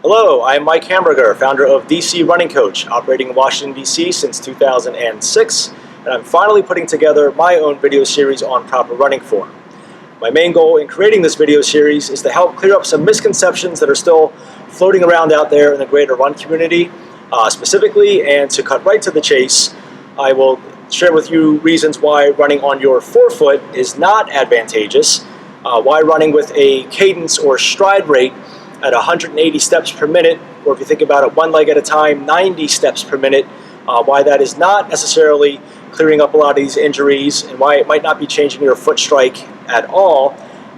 Hello, I'm Mike Hamberger, founder of DC Running Coach, operating in Washington, D.C. since 2006, and I'm finally putting together my own video series on proper running form. My main goal in creating this video series is to help clear up some misconceptions that are still floating around out there in the greater run community, specifically, and to cut right to the chase, I will share with you reasons why running on your forefoot is not advantageous, why running with a cadence or stride rate at 180 steps per minute, or if you think about it one leg at a time, 90 steps per minute, why that is not necessarily clearing up a lot of these injuries, and why it might not be changing your foot strike at all.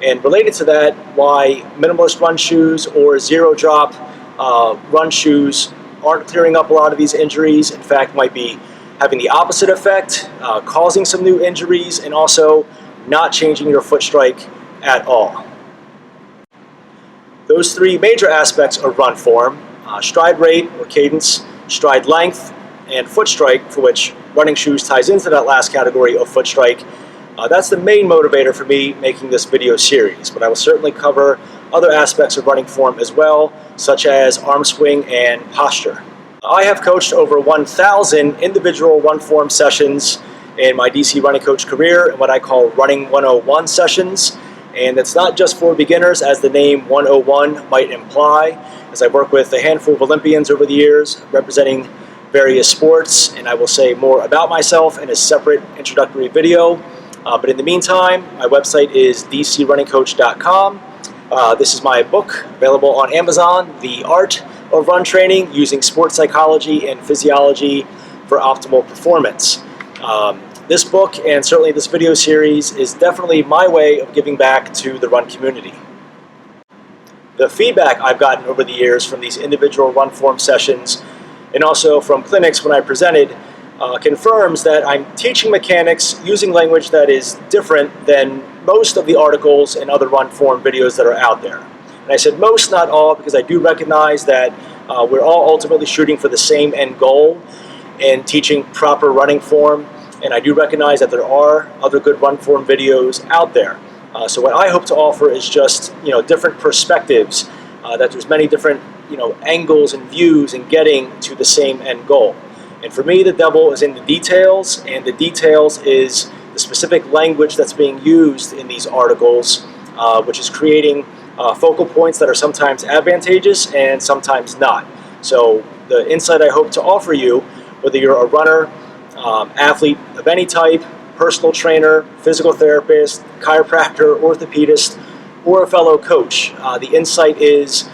And related to that, why minimalist run shoes or zero drop run shoes aren't clearing up a lot of these injuries. In fact, might be having the opposite effect, causing some new injuries, and also not changing your foot strike at all. Those three major aspects of run form, stride rate or cadence, stride length, and foot strike, for which running shoes ties into that last category of foot strike, that's the main motivator for me making this video series. But I will certainly cover other aspects of running form as well, such as arm swing and posture. I have coached over 1,000 individual run form sessions in my DC Running Coach career, in what I call Running 101 sessions. And it's not just for beginners, as the name 101 might imply, as I work with a handful of Olympians over the years representing various sports, and I will say more about myself in a separate introductory video. But in the meantime, my website is dcrunningcoach.com. This is my book, available on Amazon, The Art of Run Training, using sports psychology and physiology for optimal performance. This book, and certainly this video series, is definitely my way of giving back to the run community. The feedback I've gotten over the years from these individual run form sessions, and also from clinics when I presented, confirms that I'm teaching mechanics using language that is different than most of the articles and other run form videos that are out there. And I said most, not all, because I do recognize that we're all ultimately shooting for the same end goal in teaching proper running form. And I do recognize that there are other good run form videos out there. So what I hope to offer is just different perspectives, that there's many different angles and views in getting to the same end goal. And for me, the devil is in the details, and the details is the specific language that's being used in these articles, which is creating focal points that are sometimes advantageous and sometimes not. So the insight I hope to offer you, whether you're a runner, athlete of any type, personal trainer, physical therapist, chiropractor, orthopedist, or a fellow coach, the insight is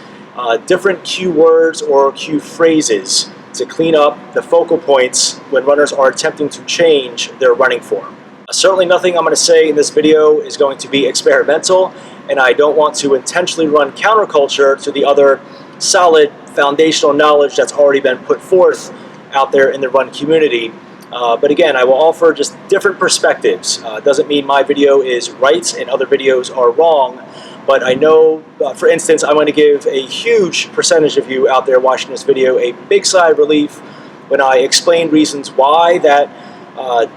different cue words or cue phrases to clean up the focal points when runners are attempting to change their running form. Certainly nothing I'm going to say in this video is going to be experimental, and I don't want to intentionally run counterculture to the other solid foundational knowledge that's already been put forth out there in the run community. But again, I will offer just different perspectives. Doesn't mean my video is right and other videos are wrong, but I know, for instance, I'm going to give a huge percentage of you out there watching this video a big sigh of relief when I explain reasons why that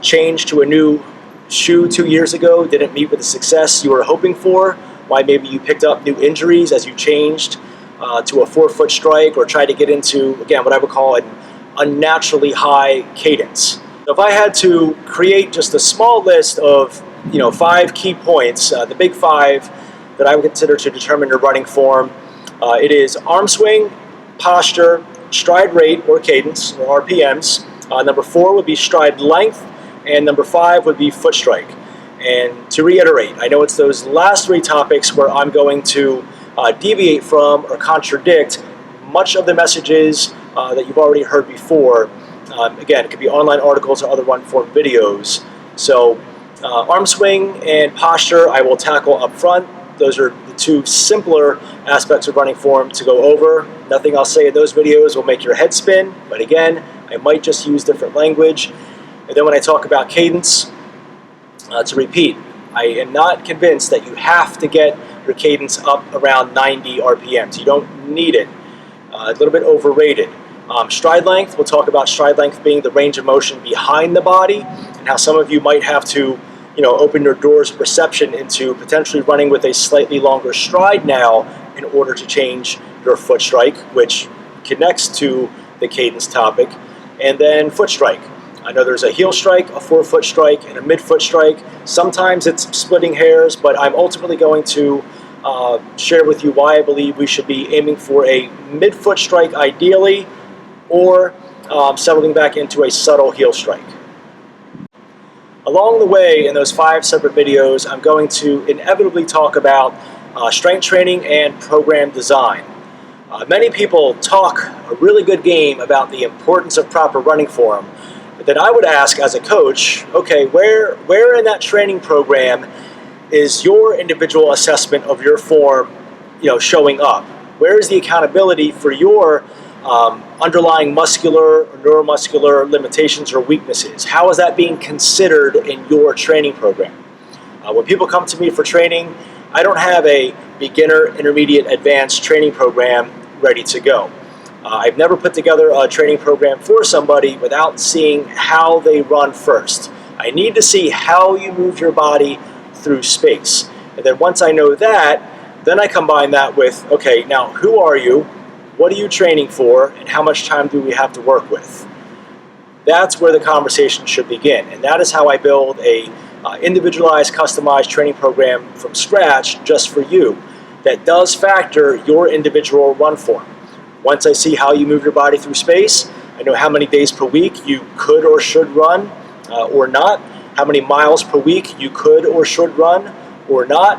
change to a new shoe 2 years ago didn't meet with the success you were hoping for, why maybe you picked up new injuries as you changed to a forefoot strike or tried to get into, again, what I would call an unnaturally high cadence. So if I had to create just a small list of 5 key points, the big 5 that I would consider to determine your running form, it is arm swing, posture, stride rate or cadence or RPMs. Number 4 would be stride length, and number 5 would be foot strike. And to reiterate, I know it's those last 3 topics where I'm going to deviate from or contradict much of the messages that you've already heard before. Again, it could be online articles or other run form videos. So arm swing and posture I will tackle up front. Those are the 2 simpler aspects of running form to go over. Nothing I'll say in those videos will make your head spin, but again, I might just use different language. And then when I talk about cadence, to repeat, I am not convinced that you have to get your cadence up around 90 RPMs. You don't need it. A little bit overrated. Stride length, we'll talk about stride length being the range of motion behind the body, and how some of you might have to open your doors of perception into potentially running with a slightly longer stride now in order to change your foot strike, which connects to the cadence topic, and then foot strike. I know there's a heel strike, a forefoot strike, and a midfoot strike. Sometimes it's splitting hairs, but I'm ultimately going to share with you why I believe we should be aiming for a midfoot strike ideally, or settling back into a subtle heel strike. Along the way, in those 5 separate videos, I'm going to inevitably talk about strength training and program design. Many people talk a really good game about the importance of proper running form, but then I would ask as a coach, okay, where in that training program is your individual assessment of your form, showing up? Where is the accountability for your underlying muscular or neuromuscular limitations or weaknesses? How is that being considered in your training program? When people come to me for training, I don't have a beginner, intermediate, advanced training program ready to go. I've never put together a training program for somebody without seeing how they run first. I need to see how you move your body through space. And then once I know that, then I combine that with, okay, now who are you? What are you training for? And how much time do we have to work with? That's where the conversation should begin. And that is how I build a individualized, customized training program from scratch just for you that does factor your individual run form. Once I see how you move your body through space, I know how many days per week you could or should run or not, how many miles per week you could or should run or not,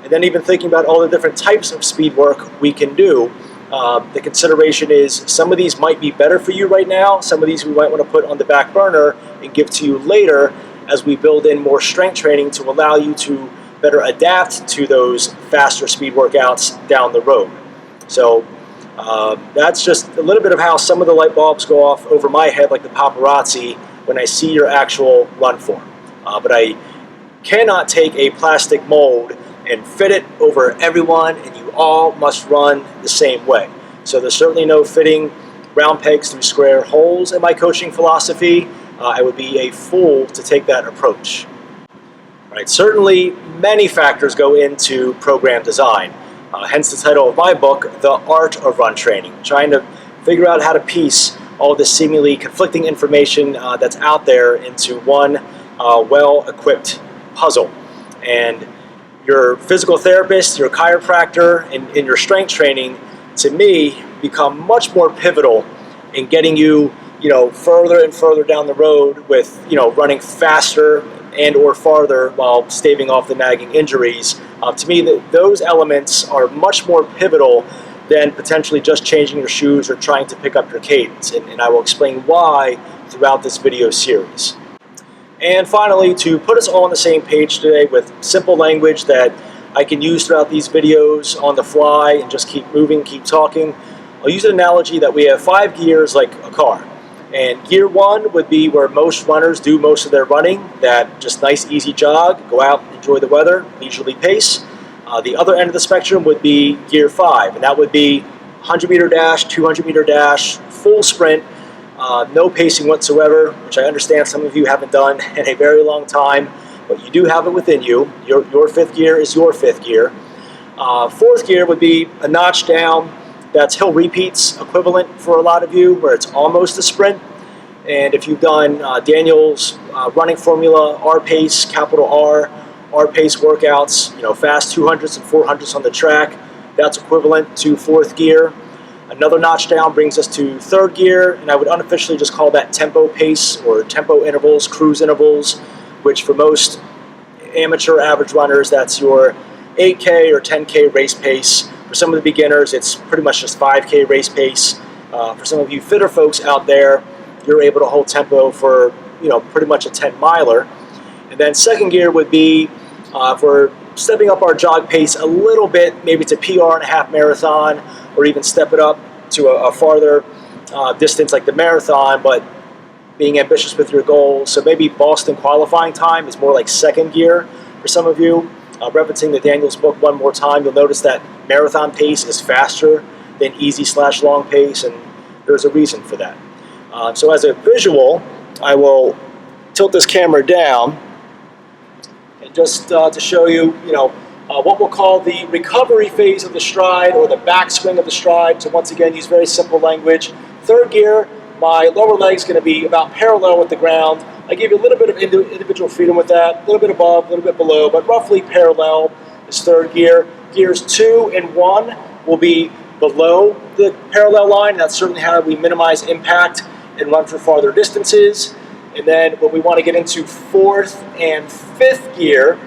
and then even thinking about all the different types of speed work we can do. The consideration is some of these might be better for you right now, some of these we might want to put on the back burner and give to you later as we build in more strength training to allow you to better adapt to those faster speed workouts down the road. So that's just a little bit of how some of the light bulbs go off over my head like the paparazzi when I see your actual run form. But I cannot take a plastic mold and fit it over everyone, and you all must run the same way. So there's certainly no fitting round pegs through square holes in my coaching philosophy. I would be a fool to take that approach. Right, certainly many factors go into program design. Hence the title of my book, The Art of Run Training, trying to figure out how to piece all this seemingly conflicting information that's out there into one well-equipped puzzle. And your physical therapist, your chiropractor, and your strength training, to me, become much more pivotal in getting you, further and further down the road with, running faster and or farther while staving off the nagging injuries. To me, those elements are much more pivotal than potentially just changing your shoes or trying to pick up your cadence. And I will explain why throughout this video series. And finally, to put us all on the same page today with simple language that I can use throughout these videos on the fly and just keep moving, keep talking, I'll use an analogy that we have 5 gears like a car. And gear 1 would be where most runners do most of their running, that just nice easy jog, go out, enjoy the weather, leisurely pace. The other end of the spectrum would be gear 5, and that would be 100 meter dash, 200 meter dash, full sprint, no pacing whatsoever, which I understand some of you haven't done in a very long time, but you do have it within you. Your 5th gear is your 5th gear. 4th gear would be a notch down. That's hill repeats equivalent for a lot of you, where it's almost a sprint. And if you've done Daniel's running formula, R-pace, capital R-pace workouts, fast 200s and 400s on the track, that's equivalent to 4th gear. Another notch down brings us to 3rd gear, and I would unofficially just call that tempo pace or tempo intervals, cruise intervals, which for most amateur average runners, that's your 8K or 10K race pace. For some of the beginners, it's pretty much just 5K race pace. For some of you fitter folks out there, you're able to hold tempo for pretty much a 10-miler. And then 2nd gear would be if we're stepping up our jog pace a little bit, maybe to PR and a half marathon, or even step it up to a farther distance like the marathon, but being ambitious with your goals. So maybe Boston qualifying time is more like 2nd gear for some of you. Referencing the Daniel's book one more time, you'll notice that marathon pace is faster than easy/long pace, and there's a reason for that. So as a visual, I will tilt this camera down, and just to show you, what we'll call the recovery phase of the stride or the backswing of the stride. So once again, use very simple language. Third gear, my lower leg is going to be about parallel with the ground. I give you a little bit of individual freedom with that, a little bit above, a little bit below, but roughly parallel is third gear. Gears 2 and 1 will be below the parallel line. That's certainly how we minimize impact and run for farther distances. And then when we want to get into fourth and fifth gear,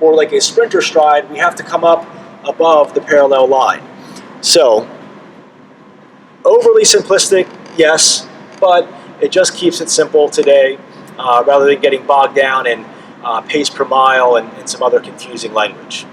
more like a sprinter stride, we have to come up above the parallel line. So, overly simplistic, yes, but it just keeps it simple today rather than getting bogged down in pace per mile and some other confusing language.